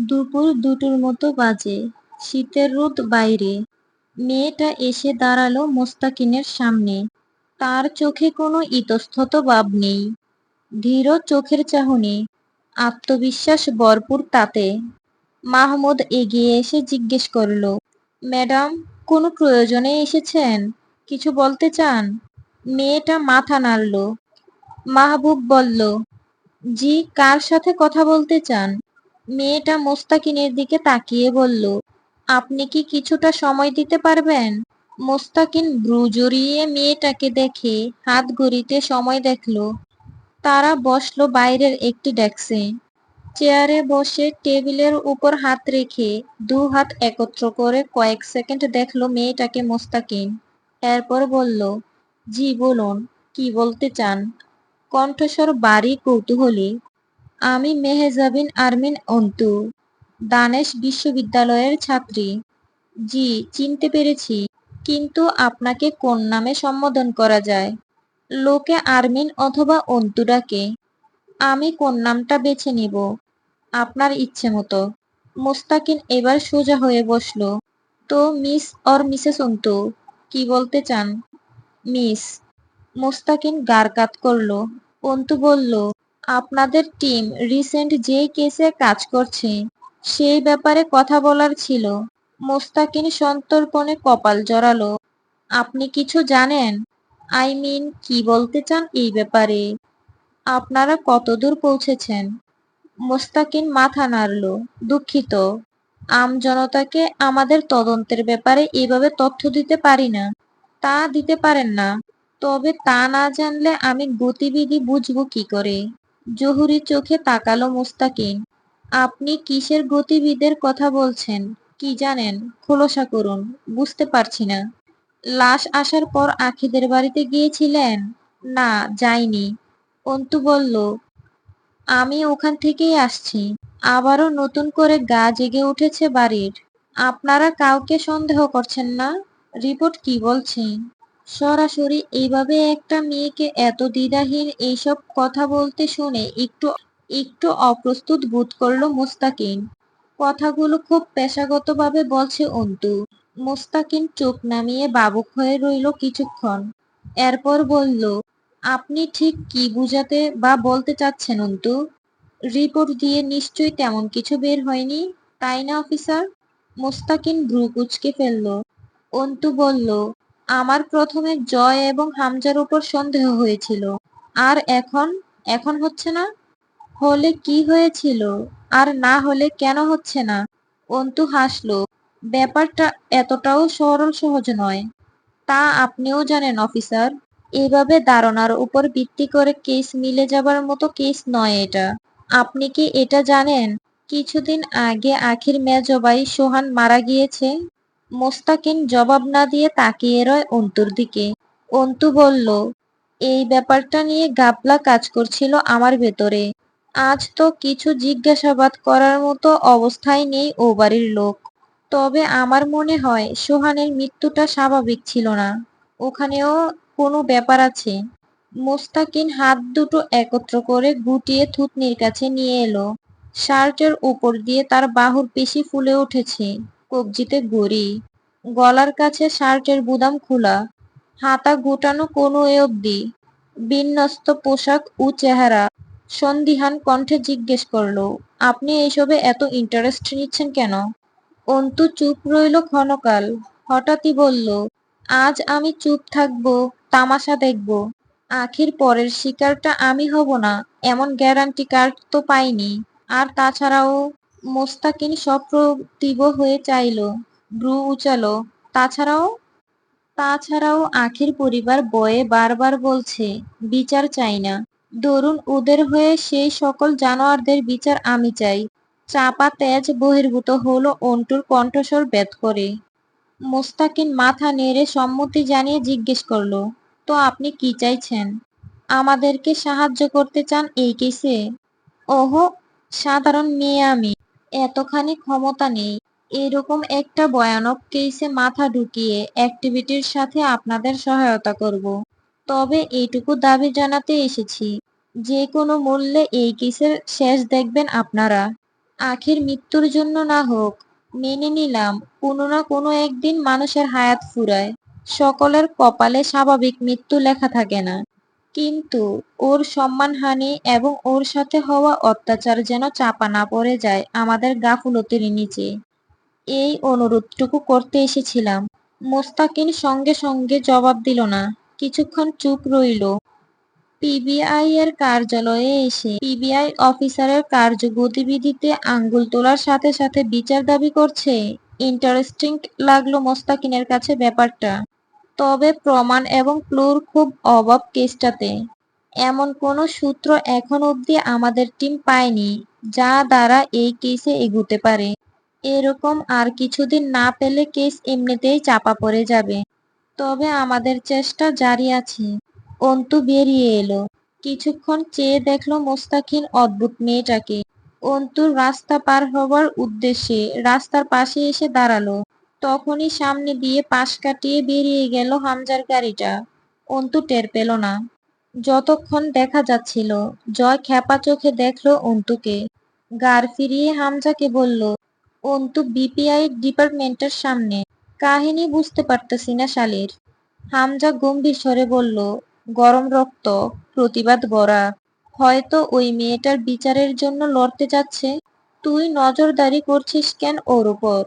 দুপুর 2টোর মতো বাজে। শীতের রোদ বাইরে। মেয়েটা এসে দাঁড়ালো মোস্তাকিনের সামনে। তার চোখে কোনো ইতস্তত ভাব নেই, ধীর চোখের চাহনি, আত্মবিশ্বাস ভরপুর তাতে। মাহমুদ এগিয়ে এসে জিজ্ঞেস করল, ম্যাডাম, কোনো প্রয়োজনে এসেছেন? কিছু বলতে চান? মেয়েটা মাথা নাড়ল। মাহবুব বলল, জি, কার সাথে কথা বলতে চান? মেয়েটা মোস্তাকিনের দিকে তাকিয়ে বলল, আপনি কি কিছুটা সময় দিতে পারবেন? মোস্তাকিন ভ্রু জড়িয়ে মেয়েটাকে দেখে হাত ঘড়িতে সময় দেখল। তারা বসলো বাইরের একটি ডেস্কে। চেয়ারে বসে টেবিলের উপর হাত রেখে দু হাত একত্র করে কয়েক সেকেন্ড দেখলো মেয়েটাকে মোস্তাকিন। এরপর বলল, জি বলুন, কি বলতে চান? কণ্ঠস্বর ভারী কৌতূহলী। আমি মেহজাবিন আরমিন অন্তু, দানেশ বিশ্ববিদ্যালয়ের ছাত্রী। জি, চিনতে পেরেছি। কিন্তু আপনাকে কোন নামে সম্বোধন করা যায়? লোকে আরমিন অথবা অন্তু ডাকে। আমি কোন নামটা বেছে নিব? আপনার ইচ্ছে মতো। মোস্তাকিন এবার সোজা হয়ে বসল। তো মিস অর মিসেস অন্তু, কি বলতে চান? মিস। মোস্তাকিন গাড় কাত করল। অন্তু বলল, আপনাদের টিম রিসেন্ট যেই কেসে কাজ করছে সেই ব্যাপারে কথা বলার ছিল। মোস্তাকিন সন্তর্পণে কপাল জড়ালো। আপনি কিছু জানেন? আই মিন, কি বলতে চান এই ব্যাপারে? আপনারা কতদূর পৌঁছেছেন? মোস্তাকিন মাথা নাড়ল। দুঃখিত, আমজনতাকে আমাদের তদন্তের ব্যাপারে এভাবে তথ্য দিতে পারি না। তা দিতে পারেন না? তবে তা না জানলে আমি গতিবিধি বুঝবো কি করে? জহুরি চোখে তাকালো মোস্তাকিন। আপনি কিসের গতিবিধির কথা বলছেন? কি জানেন? খোলসা করুন, বুঝতে পারছি না। লাশ আসার পর আখিদের বাড়িতে গিয়েছিলেন? না, যাইনি। অন্তু বলল, আমি ওখান থেকেই আসছি। আবারও নতুন করে গা জেগে উঠেছে বাড়ির। আপনারা কাউকে সন্দেহ করছেন না? রিপোর্ট কি বলছে? সরাসরি এইভাবে একটা মেয়েকে এত দ্বিধাহীন এইসব কথা বলতে শুনে একটু একটু অপ্রস্তুত বোধ করল মোস্তাকিন। কথাগুলো খুব পেশাগতভাবে বলছে অন্তু। মোস্তাকিন চোখ নামিয়ে ভাবুক হয়ে রইল কিছুক্ষণ। এরপর বলল, আপনি ঠিক কি বুঝাতে বা বলতে চাচ্ছেন অন্তু? রিপোর্ট দিয়ে নিশ্চয়ই তেমন কিছু বের হয়নি, তাই না অফিসার? মোস্তাকিন ভ্রু কুঁচকে ফেলল। অন্তু বলল, আমার প্রথমে জয় এবং হামজার উপর সন্দেহ হয়েছিল। আর এখন? এখন হচ্ছে না? হলে কি হয়েছিল? আর না হলে কেন হচ্ছে না? অন্তু হাসল। ব্যাপারটা এতটাও সরল সহজ নয়। তা আপনিও জানেন অফিসার। এভাবে ধারণার উপর ভিত্তি করে কেস মিলে যাবার মতো কেস নয় এটা। আপনি কি এটা জানেন কিছুদিন আগে আখির মেজো ভাই সোহান মারা গিয়েছে? মোস্তাকিন জবাব না দিয়ে তাকিয়ে রয় অন্তুর দিকে। অন্তু বলল, এই ব্যাপারটা নিয়ে ঘাবলা কাজ করছিল আমার ভেতরে। আজ তো কিছু জিজ্ঞাসাবাদ করার মতো অবস্থায় নেই ও বাড়ির লোক। তবে আমার মনে হয় সোহানের মৃত্যুটা স্বাভাবিক ছিল না। ওখানেও কোনো ব্যাপার আছে। মোস্তাকিন হাত দুটো একত্র করে গুটিয়ে থুতনির কাছে নিয়ে এলো। শার্টের উপর দিয়ে তার বাহুর পেশি ফুলে উঠেছে। কবজিতে ঘড়ি। গলার কাছে শার্টের বুতাম খোলা। হাতা গুটানো কোনো অবধি। বিন্যস্ত পোশাক ও চেহারা। সন্দিহান কণ্ঠে জিজ্ঞেস করলো, আপনি এইসবে এত ইন্টারেস্ট নিচ্ছেন কেন? অন্তু চুপ রইল ক্ষণকাল। হঠাৎই বলল, আজ আমি চুপ থাকবো, তামাশা দেখব। আখির পরের শিকারটা আমি হব না এমন গ্যারান্টি কার্ড তো পাইনি। আর তাছাড়াও। মোস্তাকিন সপ্রতিভ হয়ে চাইল। ভ্রু উচালো। তাছাড়াও? তাছাড়াও আখির পরিবার বয়ে বারবার বলছে, বিচার চাই না। ধরুন ওদের হয়ে সেই সকল জানোয়ারদের বিচার আমি চাই। চাপা তেজ বহির্ভূত হলো অন্টুর কণ্ঠস্বর ভেদ করে। মোস্তাকিন মাথা নেড়ে সম্মতি জানিয়ে জিজ্ঞেস করলো, তো আপনি কি চাইছেন? আমাদেরকে সাহায্য করতে চান এই কেসে? ওহো, সাধারণ মেয়ে আমি। এতখানি ক্ষমতা নেই। এরকম একটা ভয়ানক কেসে মাথা ঢুকিয়ে অ্যাক্টিভিটির সাথে আপনাদের সহায়তা করব। তবে এইটুকু দাবি জানাতে এসেছি, যে কোনো মূল্যে এই কেসের শেষ দেখবেন আপনারা। আখির মৃত্যুর জন্য না হোক, মেনে নিলাম কোনো না কোনো একদিন মানুষের হায়াত ফুরায়, সকলের কপালে স্বাভাবিক মৃত্যু লেখা থাকে না। কিন্তু ওর সম্মানহানি এবং ওর সাথে হওয়া অত্যাচার যেন চাপা না পড়ে যায় আমাদের গাফুলতির নিচে, এই অনুরোধটুকু করতে এসেছিলাম। মোস্তাকিন সঙ্গে সঙ্গে জবাব দিল না, কিছুক্ষণ চুপ রইল। পিবিআই এর কার্যালয়ে এসে পিবিআই অফিসারের কার্যগতিবিধিতে আঙ্গুল তোলার সাথে সাথে বিচার দাবি করছে। ইন্টারেস্টিং লাগলো মোস্তাকিনের কাছে ব্যাপারটা। তবে প্রমাণ এবং ক্লুর খুব অভাব কেসটাতে। এমন কোনো সূত্র এখন অবধি আমাদের টিম পায়নি যা দ্বারা এই কেসে এগুতে পারে। এরকম আর কিছুদিন না পেলে কেস এমনিতেই চাপা পড়ে যাবে। তবে আমাদের চেষ্টা জারি আছে। অন্তু বেরিয়ে এলো। কিছুক্ষণ চেয়ে দেখলো মোস্তাকিন অদ্ভুত মেয়েটাকে। অন্তুর রাস্তা পার হবার উদ্দেশ্যে রাস্তার পাশে এসে দাঁড়ালো। তখনই সামনে দিয়ে পাশ কাটিয়ে বেরিয়ে গেল হামজার গাড়িটা। অন্তু টের পেল না। যতক্ষণ দেখা যাচ্ছিল, জয় ক্ষেপা চোখে দেখলো অন্তুকে। গাড় ফিরিয়ে হামজাকে বলল, অন্তু বিপিআই ডিপার্টমেন্টের সামনে। কাহিনী বুঝতে পারতেছি না শালির। হামজা গম্ভীর স্বরে বলল, গরম রক্ত, প্রতিবাদ গড়া। হয়তো ওই মেয়েটার বিচারের জন্য লড়তে যাচ্ছে। তুই নজরদারি করছিস কেন ওর উপর?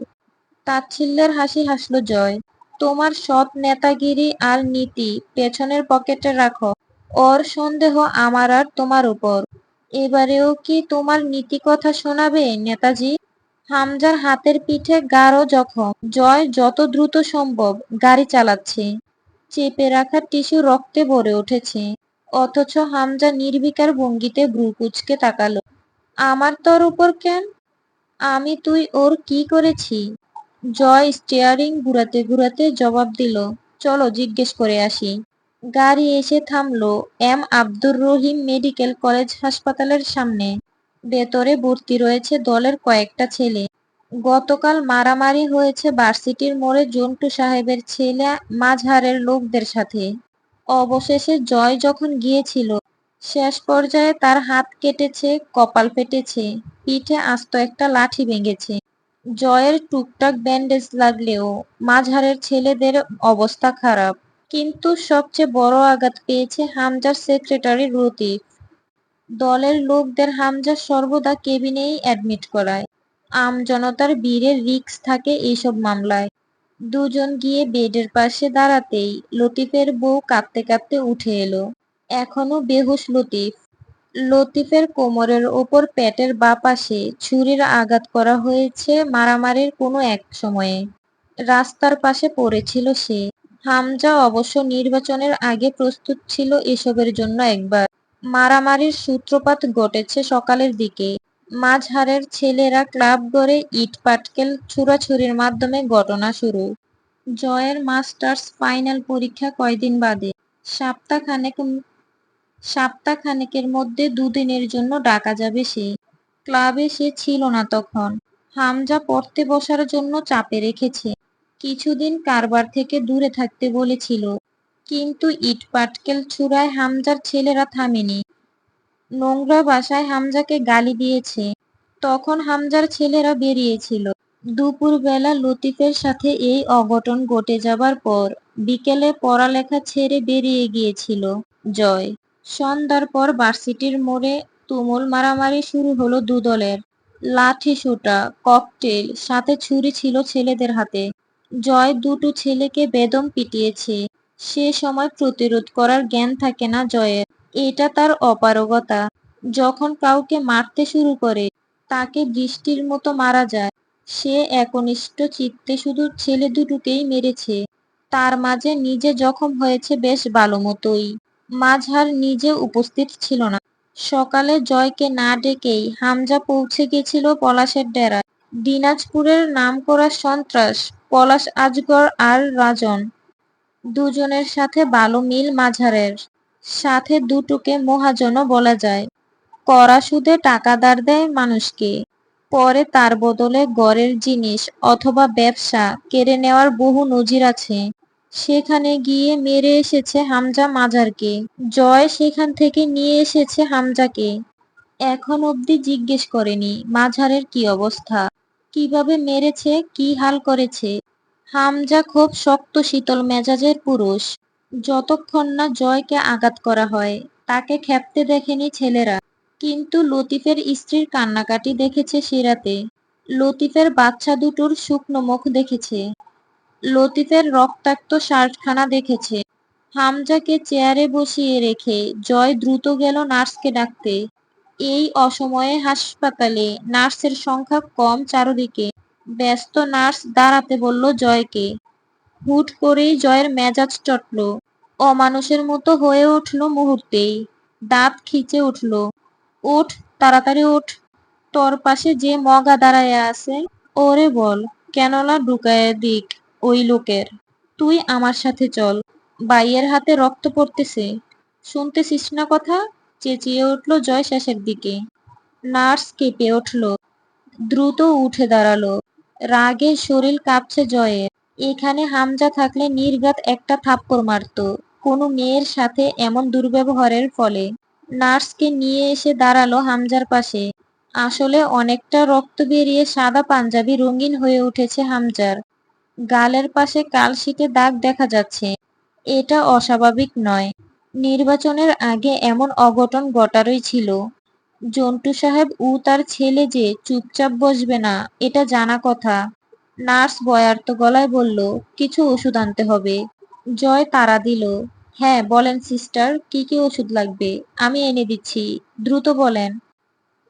তাচ্ছিল্যের হাসি হাসল জয়। তোমার সৎ নেতাগিরি আর নীতি পেছনের পকেটে রাখো। ওর সন্দেহ আমার আর তোমার উপর। এবারেও কি তোমার নীতি কথা শোনাবে নেতাজি? হামজার হাতের পিঠে গাঢ় জখম। জয় যত দ্রুত সম্ভব গাড়ি চালাচ্ছে। চেপে রাখা টিস্যু রক্তে ভরে উঠেছে। অথচ হামজা নির্বিকার ভঙ্গিতে ভ্রু কুঁচকে তাকালো। আমার তোর উপর কেন? আমি তুই ওর কি করেছি? জয় স্টিয়ারিং ঘুরাতে ঘুরাতে জবাব দিল, চলো জিজ্ঞেস করে আসি। গাড়ি এসে থামলো M Abdur Rahim medical college হাসপাতালের সামনে। ভেতরে ভর্তি রয়েছে দলের কয়েকটা ছেলে। গতকাল মারামারি হয়েছে ভার্সিটির মোড়ে জন্টু সাহেবের ছেলে মাঝহারের লোকদের সাথে। অবশেষে জয় যখন গিয়েছিল, শেষ পর্যায়ে তার হাত কেটেছে, কপাল ফেটেছে, পিঠে আস্ত একটা লাঠি ভেঙেছে। জয়ের টুকটাক ব্যান্ডেজ লাগলেও মাঝহারের ছেলেদের অবস্থা খারাপ। কিন্তু সবচেয়ে বড় আঘাত পেয়েছে হামজার সেক্রেটারি লতিফ। দলের লোকদের হামজা সর্বদা কেবিনেই অ্যাডমিট করায়। আমজনতার ভিড়ে রিস্ক থাকে এইসব মামলায়। দুজন গিয়ে বেডের পাশে দাঁড়াতেই লতিফের বউ কাঁদতে কাঁদতে উঠে এলো। এখনো বেহুশ লতিফ। লতিফের কোমরের ওপর পেটের বাঁ পাশে ছুরির আঘাত করা হয়েছে মারামারির কোনো এক সময়ে। রাস্তার পাশে পড়েছিল সে। হামজা অবশ্য নির্বাচনের আগে প্রস্তুত ছিল এসবের জন্য একবার। মারামারির সূত্রপাত ঘটেছে সকালের দিকে। মাঝহারের ছেলেরা ক্লাব গড়ে ইট পাটকেল ছুড়াছুড়ির মাধ্যমে ঘটনা শুরু। জয়ের মাস্টার্স ফাইনাল পরীক্ষা কয়দিন বাদে। সপ্তাহখানেকের মধ্যে দুদিনের জন্য ডাকা যাবে সে। ক্লাবে সে ছিল না তখন। হামজা পড়তে বসার জন্য চাপে রেখেছে। কিছুদিন কারবার থেকে দূরে থাকতে বলেছিল। কিন্তু ইট পাটকেল ছুড়ায় হামজার ছেলেরা থামেনি। নোংরা ভাষায় হামজাকে গালি দিয়েছে। তখন হামজার ছেলেরা বেরিয়েছিল। দুপুরবেলা লতিফের সাথে এই অঘটন ঘটে যাবার পর বিকেলে পড়ালেখা ছেড়ে বেরিয়ে গিয়েছিল জয়। সন্ধ্যার পর ভার্সিটির মোড়ে তুমুল মারামারি শুরু হলো দুদলের। লাঠি সোঁটা, ককটেল, সাথে ছুরি ছিল ছেলেদের হাতে। জয় দুটো ছেলেকে বেদম পিটিয়েছে। সে সময় প্রতিরোধ করার জ্ঞান থাকে না জয়ের। এটা তার অপারগতা। যখন কাউকে মারতে শুরু করে, তাকে বৃষ্টির মতো মারা যায়। সে একনিষ্ঠ চিত্তে শুধু ছেলে দুটোকেই মেরেছে। তার মাঝে নিজে জখম হয়েছে বেশ ভালো মতোই। মাঝহার নিজে উপস্থিত ছিল না। সকালে জয়কে না ডেকেই হামজা পৌঁছে গেছিল পলাশের ডেরায়। দিনাজপুরের নামকরা সন্ত্রাস পলাশ আজগর আর রাজন। দুজনের সাথে ভালো মিল মাঝহারের। সাথে দুটোকে মহাজনও বলা যায়। কড়া সুদে টাকা ধার দেয় মানুষকে। পরে তার বদলে ঘরের জিনিস অথবা ব্যবসা কেড়ে নেওয়ার বহু নজির আছে। সেখানে গিয়ে মেরে এসেছে হামজা মাঝহারকে। জয় সেখান থেকে নিয়ে এসেছে হামজাকে। এখন অবধি জিজ্ঞেস করেনি মাঝারের কি অবস্থা, কিভাবে মেরেছে, কি হাল করেছে। হামজা খুব শক্ত শীতল মেজাজের পুরুষ। যতক্ষণ না জয়কে আঘাত করা হয় তাকে ক্ষেপতে দেখেনি ছেলেরা। কিন্তু লতিফের স্ত্রীর কান্নাকাটি দেখেছে সিরাতে, লতিফের বাচ্চা দুটোর শুকনো মুখ দেখেছে, লতিফের রক্তাক্ত শার্টখানা দেখেছে। হামজাকে চেয়ারে বসিয়ে রেখে জয় দ্রুত গেল নার্সকে ডাকতে। এই অসময়ে হাসপাতালে নার্সের সংখ্যা কম চারদিকে। ব্যস্ত নার্স দাঁড়াতে বলল জয়কে। হুট করেই জয়ের মেজাজ চটল, অমানুষের মতো হয়ে উঠল মুহূর্তেই। দাঁত খিচে উঠল। উঠ, তাড়াতাড়ি উঠ। তোর পাশে যে মগা দাঁড়াইয়া আছে ওরে বল কেনলা ঢুকায়ে দিক ওই লোকের। তুই আমার সাথে চল, বাইয়ের হাতে রক্ত পড়তেছে। শুনতেছিস না কথা? চেঁচিয়ে উঠল জয় শেষের দিকে। নার্স কেঁপে উঠল, দ্রুত উঠে দাঁড়ালো। রাগে শরীর কাঁপছে জয়ের। এখানে হামজা থাকলে নির্ঘাত একটা থাপ্পড় মারত কোনো মেয়ের সাথে এমন দুর্ব্যবহারের ফলে। নার্সকে নিয়ে এসে দাঁড়ালো হামজার পাশে। আসলে অনেকটা রক্ত বেরিয়ে সাদা পাঞ্জাবি রঙিন হয়ে উঠেছে হামজার। গালের পাশে কালশিটে দাগ দেখা যাচ্ছে। এটা অস্বাভাবিক নয়। নির্বাচনের আগে এমন অঘটন ঘটারই ছিল। জন্টু সাহেব তার ছেলে যে চুপচাপ বসবে না এটা জানা কথা। নার্স ভয়ার্ত গলায় বলল, কিছু ওষুধ আনতে হবে। জয় তাড়া দিল, হ্যাঁ বলেন সিস্টার, কি কি ওষুধ লাগবে? আমি এনে দিচ্ছি, দ্রুত বলেন।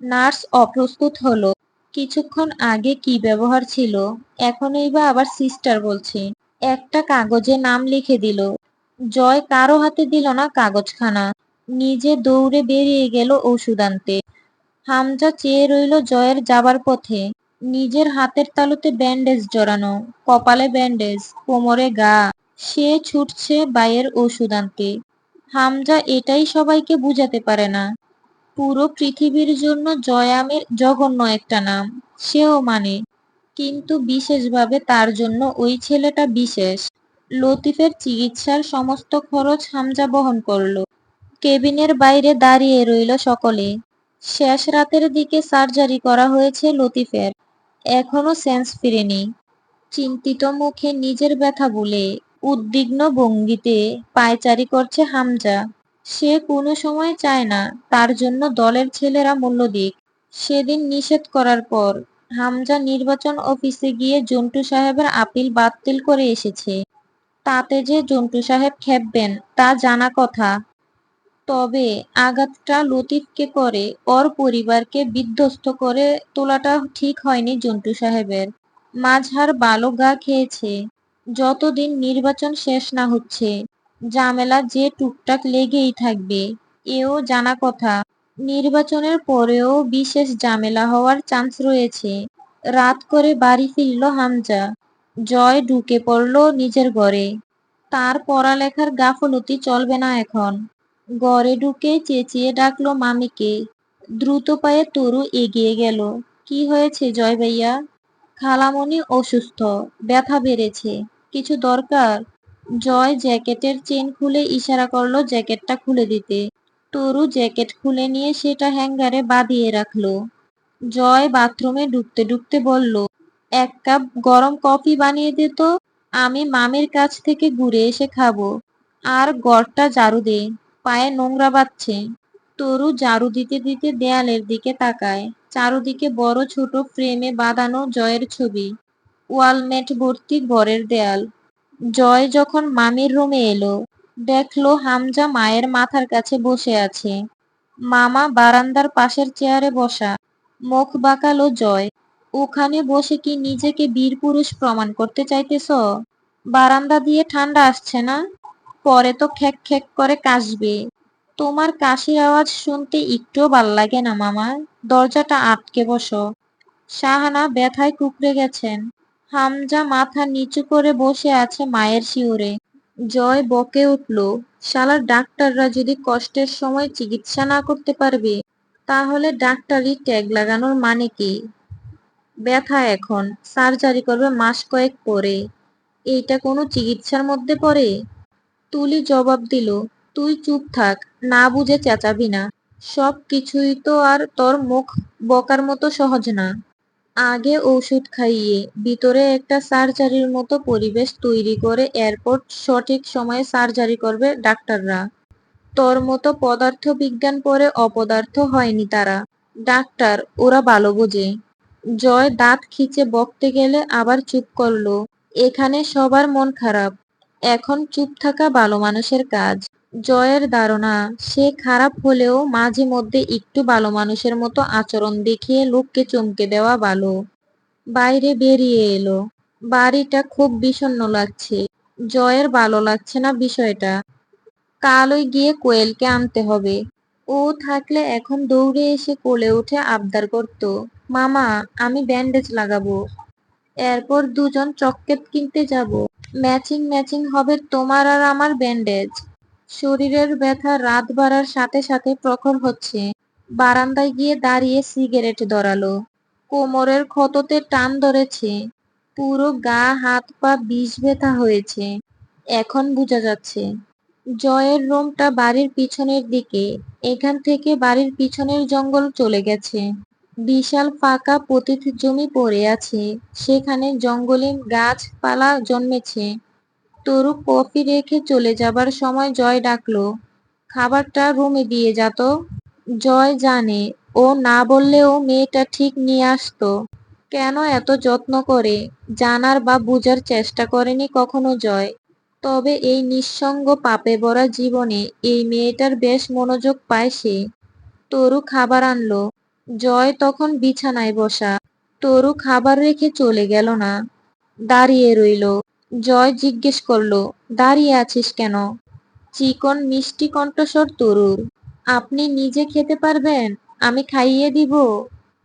নার্স অপ্রস্তুত হলো। কিছুক্ষণ আগে কি ব্যবহার ছিল, এখনই বা আবার সিস্টার বলছে। একটা কাগজে নাম লিখে দিল। জয় কারো হাতে দিল না কাগজখানা, নিজে দৌড়ে বেরিয়ে গেল ওষুধ আনতে। হামজা চেয়ে রইল জয়ের যাবার পথে। নিজের হাতের তালুতে ব্যান্ডেজ জড়ানো, কপালে ব্যান্ডেজ, কোমরে গা। সে ছুটছে বাইয়ের ওষুধ আনতে। হামজা এটাই সবাইকে বুঝাতে পারে না। পুরো পৃথিবীর জন্য জয় আমির জঘন্য একটা নাম, সেও মানে। কিন্তু বিশেষভাবে তার জন্য ওই ছেলেটা বিশেষ। লতিফের চিকিৎসার সমস্ত খরচ হামজা বহন করল। কেবিনের বাইরে দাঁড়িয়ে রইল সকলে। শেষ রাতের দিকে সার্জারি করা হয়েছে লতিফের। এখনো সেন্স ফিরেনি। চিন্তিত মুখে নিজের ব্যথা ভুলে উদ্বিগ্ন ভঙ্গিতে পায়চারি করছে হামজা। সে কোনো সময় চায় না তার জন্য দলের ছেলেরা মূল্য দিক। সেদিন নিষেধ করার পর হামজা নির্বাচন অফিসে গিয়ে জন্টু সাহেবের আপিল বাতিল করে এসেছে। তাতে যে জন্টু সাহেব খেপবেন তা জানা কথা। তবে আঘাতটা লতিফকে করে ওর পরিবারকে বিধ্বস্ত করে তোলাটা ঠিক হয়নি জন্টু সাহেবের। মাঝহার ভালো গা খেয়েছে। যতদিন নির্বাচন শেষ না হচ্ছে ঝামেলা যে টুকটাক লেগেই থাকবে, এও জানা কথা। নির্বাচনের পরেও বিশেষ ঝামেলা হওয়ার চান্স রয়েছে। রাত করে বাড়ি ফিরল হামজা। জয় ঢুকে পড়ল নিজের ঘরে। তার পড়ালেখার গাফলতি চলবে না এখন। ঘরে ঢুকে চেঁচিয়ে ডাকলো মামিকে। দ্রুত পায়ে তরু এগিয়ে গেল। কি হয়েছে জয় ভাইয়া? খালামণি অসুস্থ, ব্যথা বেড়েছে। কিছু দরকার? জয় জ্যাকেটের চেন খুলে ইশারা করলো জ্যাকেটটা খুলে দিতে। তরু জ্যাকেট খুলে নিয়ে সেটা হ্যাঙ্গারে বাঁধিয়ে রাখলো। জয় বাথরুমে ঢুকতে ঢুকতে বলল, এক কাপ গরম কফি বানিয়ে দে তো, আমি মামির কাছ থেকে ঘুরে এসে খাবো। আর ঘরটা ঝাড়ু দে, পায়ে নোংরা বাজছে। তরু ঝাড়ু দিতে দিতে দেয়ালের দিকে তাকায়। চারদিকে বড় ছোট ফ্রেমে বাঁধানো জয়ের ছবি। ওয়ালমেট ভর্তি ঘরের দেয়াল। জয় যখন মামির রুমে এলো, দেখলো হামজা মায়ের মাথার কাছে বসে আছে। মামা বারান্দার পাশের চেয়ারে বসা। মুখ বাঁকালো জয়। ওখানে বসে কি নিজেকে বীর পুরুষ প্রমাণ করতে চাইতেছ? বারান্দা দিয়ে ঠান্ডা আসছে না? পরে তো খ্যাক খ্যাক করে কাশবে। তোমার কাশির আওয়াজ শুনতে একটুও ভাল লাগে না মামা। দরজাটা আটকে বসো। শাহানা ব্যথায় কুঁকড়ে গেছেন। হামজা মাথা নিচু করে বসে আছে মায়ের শিউরে। জয় বকে উঠল, শালার ডাক্তাররা যদি কষ্টের সময় চিকিৎসা না করতে পারবে তাহলে ডাক্তারি ট্যাগ লাগানোর মানে কি? ব্যথা এখন, সার্জারি করবে মাস কয়েক পরে, এইটা কোনো চিকিৎসার মধ্যে পড়ে? তুলি জবাব দিল, তুই চুপ থাক, না বুঝে চেঁচাবি না। সব কিছুই তো আর তোর মুখ বকার মতো সহজ না। আগে ঔষধ খাইয়ে ভিতরে একটা সার্জারির মতো পরিবেশ তৈরি করে এরপর সঠিক সময়ে সার্জারি করবে ডাক্তাররা। তোর মতো পদার্থ বিজ্ঞান পড়ে অপদার্থ হয়নি তারা। ডাক্তার ওরা ভালো বোঝে। জয় দাঁত খিঁচে বকতে গেলে আবার চুপ করলো। এখানে সবার মন খারাপ। এখন চুপ থাকা ভালো মানুষের কাজ। জয়ের ধারণা সে খারাপ হলেও মাঝে মধ্যে একটু ভালো মানুষের মতো আচরণ দেখিয়ে লোককে চমকে দেওয়া ভালো। বাইরে বেরিয়ে এলো। বাড়িটা খুব বিষণ্ণ লাগছে। জয়ের ভালো লাগছে না বিষয়টা। কালই গিয়ে কোয়েলকে আনতে হবে। ও থাকলে এখন দৌড়ে এসে কোলে উঠে আবদার করত, মামা আমি ব্যান্ডেজ লাগাবো। এরপর দুজন চকলেট কিনতে যাব। ম্যাচিং ম্যাচিং হবে তোমার আর আমার ব্যান্ডেজ। শরীরের ব্যথা রাত বাড়ার সাথে সাথে প্রখর হচ্ছে। বারান্দায় গিয়ে দাঁড়িয়ে সিগারেট ধরালো। কোমরের ক্ষততে টান ধরেছে। পুরো গা হাত পা বিষ ব্যথা হয়েছে। এখন বোঝা যাচ্ছে। জয়ের রুমটা বাড়ির পিছনের দিকে। এখান থেকে বাড়ির পিছনের জঙ্গল চলে গেছে। বিশাল ফাঁকা পতিত জমি পড়ে আছে। সেখানে জঙ্গলি গাছপালা জন্মেছে। তরু কফি রেখে চলে যাবার সময় জয় ডাকলো, খাবারটা রুমে দিয়ে যা তো। জয় জানে ও না বললেও মেয়েটা ঠিক নিয়ে আসতো। কেন এত যত্ন করে জানার বা বুঝার চেষ্টা করেনি কখনো জয়। তবে এই নিঃসঙ্গ পাপে ভরা জীবনে এই মেয়েটার বেশ মনোযোগ পায় সে। তরু খাবার আনলো। জয় তখন বিছানায় বসা। তরু খাবার রেখে চলে গেল না, দাঁড়িয়ে রইল। জয় জিজ্ঞেস করলো, দাঁড়িয়ে আছিস কেন? চিকন মিষ্টি কণ্ঠস্বর তরুর। আপনি নিজে খেতে পারবেন? আমি খাইয়ে দিব।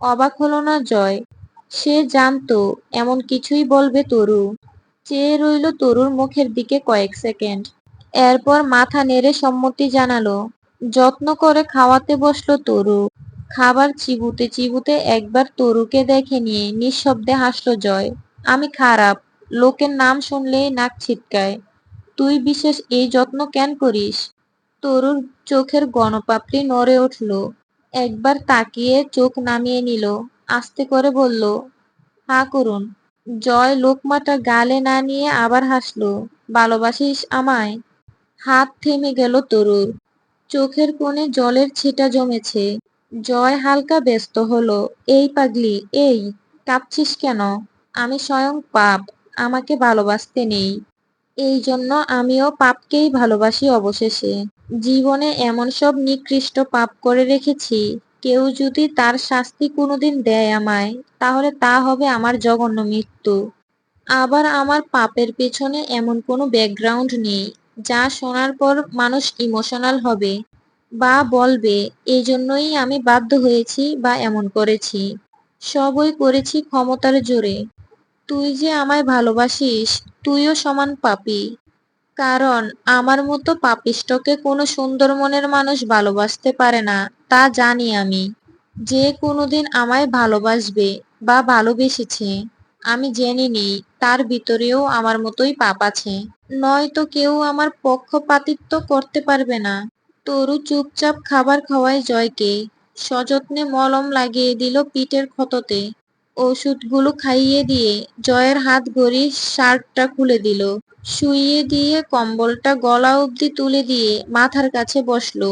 অবাক হলো না জয়। সে জানতো এমন কিছুই বলবে তরু। চেয়ে রইল তরুর মুখের দিকে কয়েক সেকেন্ড। এরপর মাথা নেড়ে সম্মতি জানালো। যত্ন করে খাওয়াতে বসলো তরু। খাবার চিবুতে চিবুতে একবার তরুকে দেখে নিয়ে নিঃশব্দে হাসলো জয়। আমি খারাপ, লোকের নাম শুনলেই নাক ছিটকায়। তুই বিশেষ এই যত্ন কেন করিস? তরুর চোখের গণপাপড়ি নড়ে উঠল। একবার তাকিয়ে চোখ নামিয়ে নিল। আস্তে করে বলল, হা করুন। জয় লোকমাটা গালে না নিয়ে আবার হাসলো। ভালোবাসিস আমায়? হাত থেমে গেল তরুর। চোখের কোণে জলের ছিটা জমেছে। জয় হালকা ব্যস্ত হলো। এই পাগলি, এই কাঁদছিস কেন? আমি স্বয়ং পাপ, আমাকে ভালোবাসতে নেই। এই জন্য আমিও পাপকেই ভালোবাসি অবশেষে। জীবনে এমন সব নিকৃষ্ট পাপ করে রেখেছি, কেউ যদি তার শাস্তি কোনোদিন দেয় আমায়, তাহলে তা হবে আমার জঘন্য মৃত্যু। আবার আমার পাপের পেছনে এমন কোনো ব্যাকগ্রাউন্ড নেই যা শোনার পর মানুষ ইমোশনাল হবে বা বলবে এই জন্যই আমি বাধ্য হয়েছি বা এমন করেছি। সবই করেছি ক্ষমতার জোরে। তুই যে আমায় ভালোবাসিস, তুইও সমান পাপী। কারণ আমার মতো পাপিষ্ঠকে কোনো সুন্দর মনের মানুষ ভালোবাসতে পারে না, তা জানি আমি। যে কোনোদিন আমায় ভালোবাসবে বা ভালোবেসেছে, আমি জেনে নিই তার ভিতরেও আমার মতোই পাপ আছে। নয়তো কেউ আমার পক্ষপাতিত্ব করতে পারবে না। তরু চুপচাপ খাবার খাওয়ায় জয়কে। সযত্নে মলম লাগিয়ে দিল পিঠের ক্ষততে। ওষুধগুলো খাইয়ে দিয়ে জয়ের হাত ঘড়ির শার্টটা খুলে দিল। শুইয়ে দিয়ে কম্বলটা গলা অবধি তুলে দিয়ে মাথার কাছে বসলো।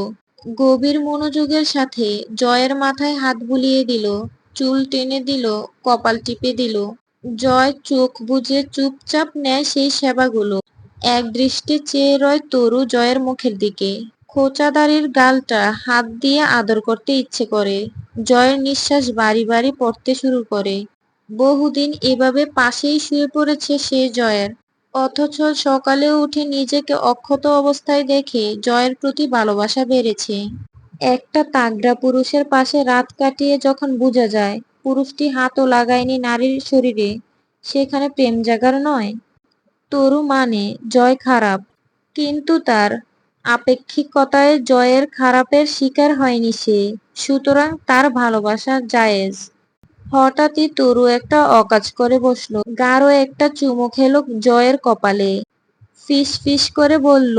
গভীর মনোযোগের সাথে জয়ের মাথায় হাত বুলিয়ে দিল। চুল টেনে দিল, কপাল টিপে দিল। জয় চোখ বুজে চুপচাপ নেয় সেই সেবাগুলো। এক দৃষ্টে চেয়ে রয় তরু জয়ের মুখের দিকে। খোঁচা দাড়ির গালটা হাত দিয়ে আদর করতে ইচ্ছে করে। জয়ের নিঃশ্বাস বাড়ি বাড়ি পড়তে শুরু করে। বহুদিন এভাবে পাশেই শুয়ে পড়েছে সে জয়ের। অথচ সকালে উঠে নিজেকে অক্ষত অবস্থায় দেখে জয়ের প্রতি ভালোবাসা বেড়েছে। একটা তাগড়া পুরুষের পাশে রাত কাটিয়ে যখন বোঝা যায় পুরুষটি হাতও লাগায়নি নারীর শরীরে, সেখানে প্রেম জাগার নয়। তরু মানে জয় খারাপ, কিন্তু তার আপেক্ষিকতায় জয়ের খারাপের শিকার হয়নি সে, সুতরাং তার ভালোবাসা জায়েজ। হঠাৎই তরু একটা অকাজ করে বসলো। গাঢ় একটা চুমু খেলো জয়ের কপালে। ফিস ফিস করে বলল,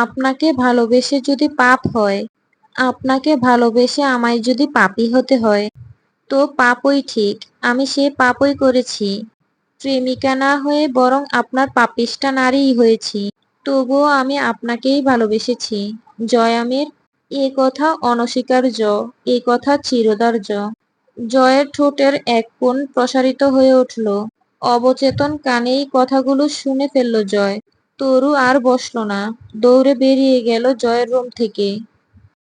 আপনাকে ভালোবেসে যদি পাপ হয় আপনাকে ভালোবেসে আমায় যদি পাপী হতে হয়, তো পাপই ঠিক, আমি সে পাপই করেছি। প্রেমিকা না হয়ে বরং আপনার পাপিষ্ঠা নারীই হয়েছি। তবুও আমি আপনাকেই ভালোবেসেছি। জয়ামের এ কথা অনস্বীকার্য, এ কথা চিরদার্য। জয়ের ঠোঁটের এক কোণ প্রসারিত হয়ে উঠল। অবচেতন কানেই কথাগুলো শুনে ফেলল জয়। তরু আর বসল না, দৌড়ে বেরিয়ে গেল জয়ের রুম থেকে।